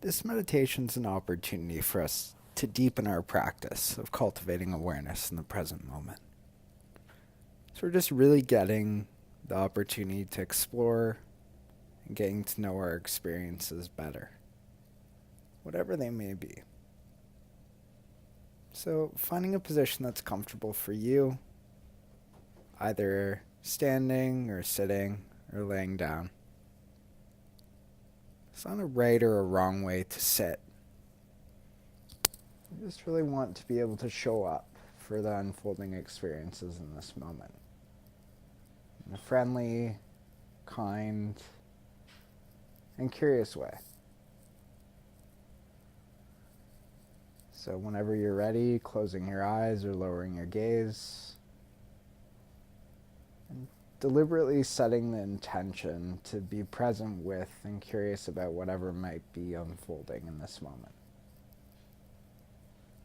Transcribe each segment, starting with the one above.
This meditation is an opportunity for us to deepen our practice of cultivating awareness in the present moment. So we're just really getting the opportunity to explore and getting to know our experiences better, whatever they may be. So finding a position that's comfortable for you, either standing or sitting or laying down. It's not a right or a wrong way to sit. I just really want to be able to show up for the unfolding experiences in this moment. In a friendly, kind, and curious way. So whenever you're ready, closing your eyes or lowering your gaze, and deliberately setting the intention to be present with and curious about whatever might be unfolding in this moment.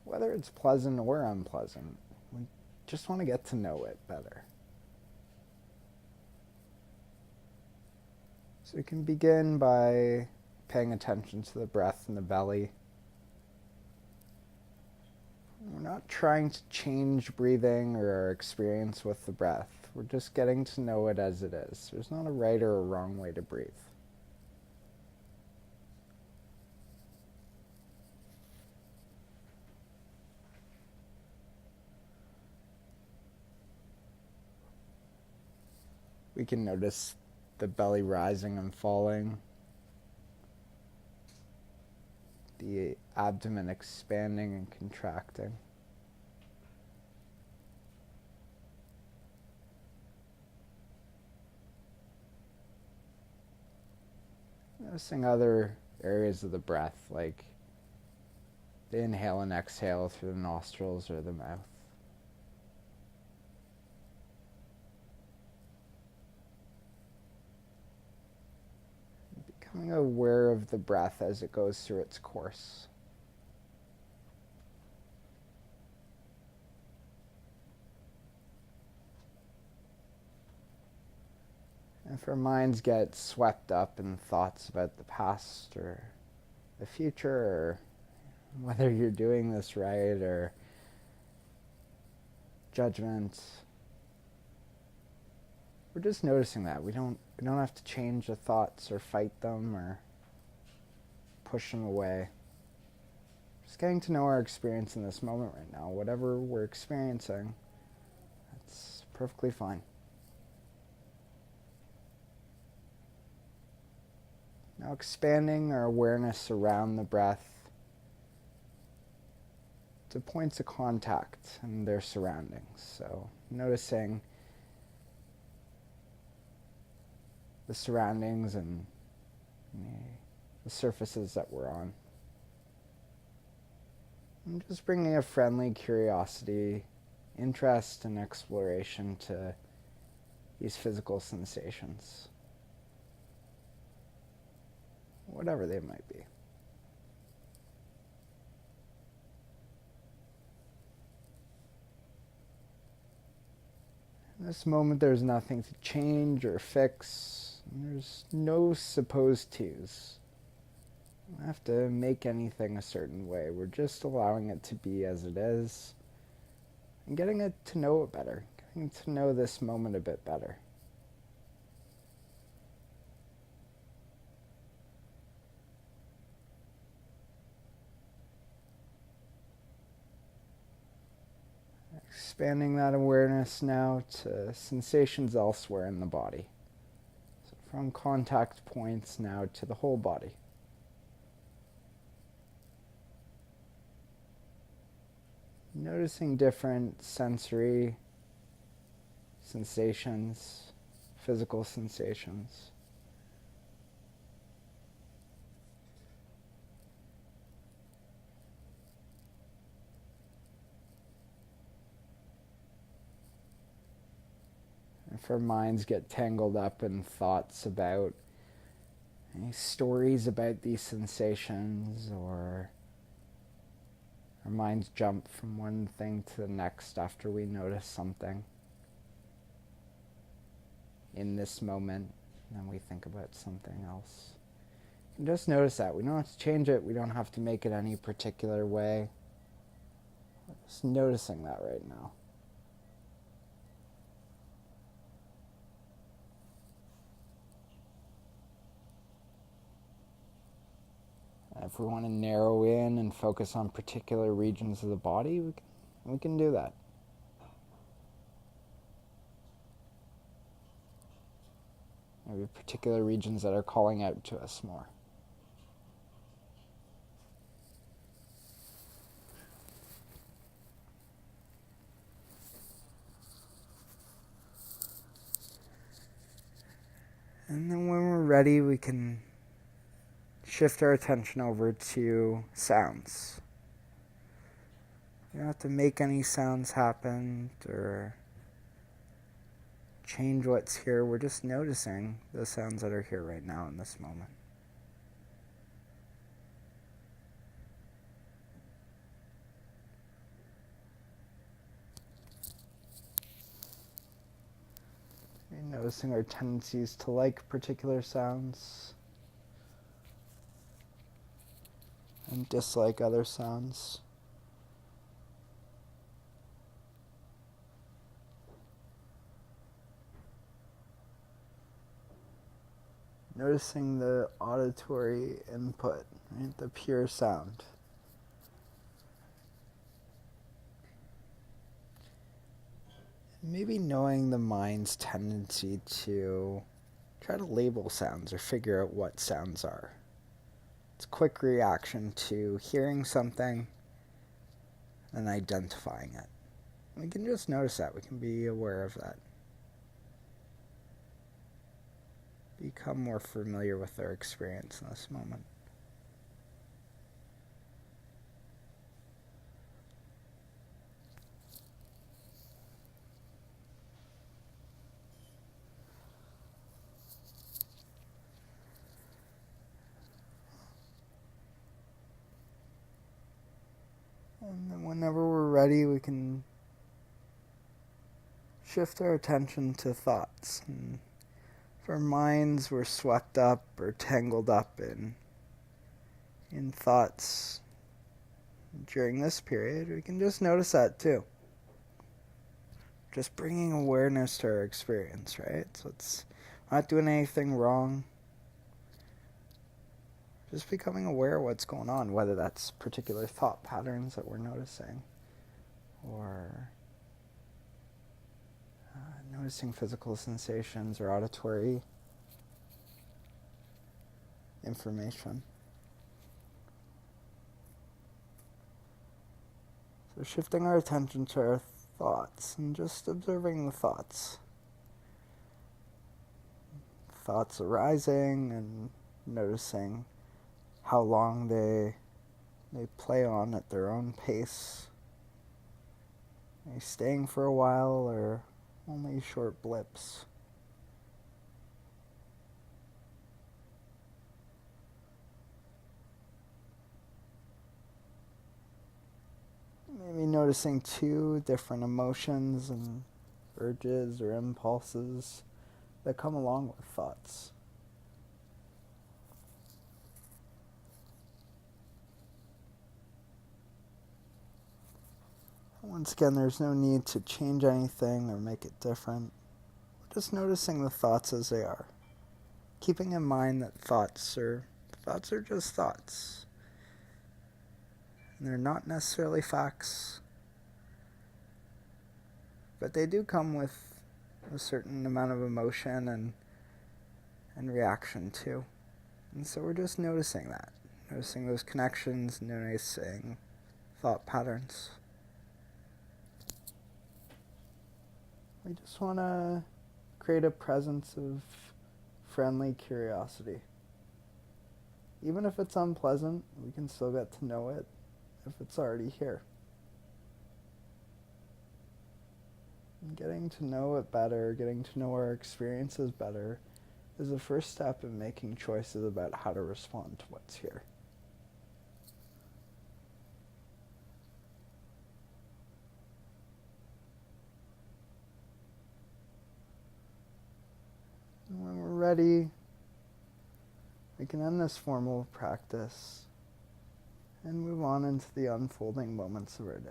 Whether it's pleasant or unpleasant, we just want to get to know it better. So you can begin by paying attention to the breath in the belly. We're not trying to change breathing or our experience with the breath. We're just getting to know it as it is. There's not a right or a wrong way to breathe. We can notice the belly rising and falling, the abdomen expanding and contracting. Noticing other areas of the breath, like the inhale and exhale through the nostrils or the mouth. Becoming aware of the breath as it goes through its course. If our minds get swept up in thoughts about the past or the future, or whether you're doing this right, or judgment, we're just noticing that. We don't have to change the thoughts or fight them or push them away. Just getting to know our experience in this moment right now. Whatever we're experiencing, that's perfectly fine. Now expanding our awareness around the breath to points of contact and their surroundings. So noticing the surroundings and the surfaces that we're on. And just bringing a friendly curiosity, interest, and exploration to these physical sensations, whatever they might be. In this moment, there's nothing to change or fix. There's no supposed tos. We don't have to make anything a certain way. We're just allowing it to be as it is and getting it to know it better, getting to know this moment a bit better. Expanding that awareness now to sensations elsewhere in the body. So from contact points now to the whole body. Noticing different sensory sensations, physical sensations. If our minds get tangled up in thoughts about any stories about these sensations, or our minds jump from one thing to the next after we notice something in this moment, and then we think about something else. And just notice that. We don't have to change it. We don't have to make it any particular way. Just noticing that right now. If we want to narrow in and focus on particular regions of the body, we can do that. Maybe particular regions that are calling out to us more. And then when we're ready, we can shift our attention over to sounds. You don't have to make any sounds happen or change what's here. We're just noticing the sounds that are here right now in this moment. And noticing our tendencies to like particular sounds and dislike other sounds. Noticing the auditory input, right? The pure sound. Maybe knowing the mind's tendency to try to label sounds or figure out what sounds are. It's a quick reaction to hearing something and identifying it. We can just notice that. We can be aware of that. Become more familiar with our experience in this moment. And then whenever we're ready, we can shift our attention to thoughts. And if our minds were swept up or tangled up in thoughts during this period, we can just notice that too. Just bringing awareness to our experience, right? So it's not doing anything wrong. Just becoming aware of what's going on, whether that's particular thought patterns that we're noticing or noticing physical sensations or auditory information. So shifting our attention to our thoughts and just observing the thoughts. Thoughts arising and noticing how long they play on at their own pace. Are they staying for a while or only short blips? Maybe noticing two different emotions and urges or impulses that come along with thoughts. Once again, there's no need to change anything or make it different. We're just noticing the thoughts as they are. Keeping in mind that thoughts are just thoughts. And they're not necessarily facts. But they do come with a certain amount of emotion and reaction too. And so we're just noticing that. Noticing those connections, noticing thought patterns. We just want to create a presence of friendly curiosity. Even if it's unpleasant, we can still get to know it if it's already here. And getting to know it better, getting to know our experiences better, is the first step in making choices about how to respond to what's here. And when we're ready, we can end this formal practice and move on into the unfolding moments of our day.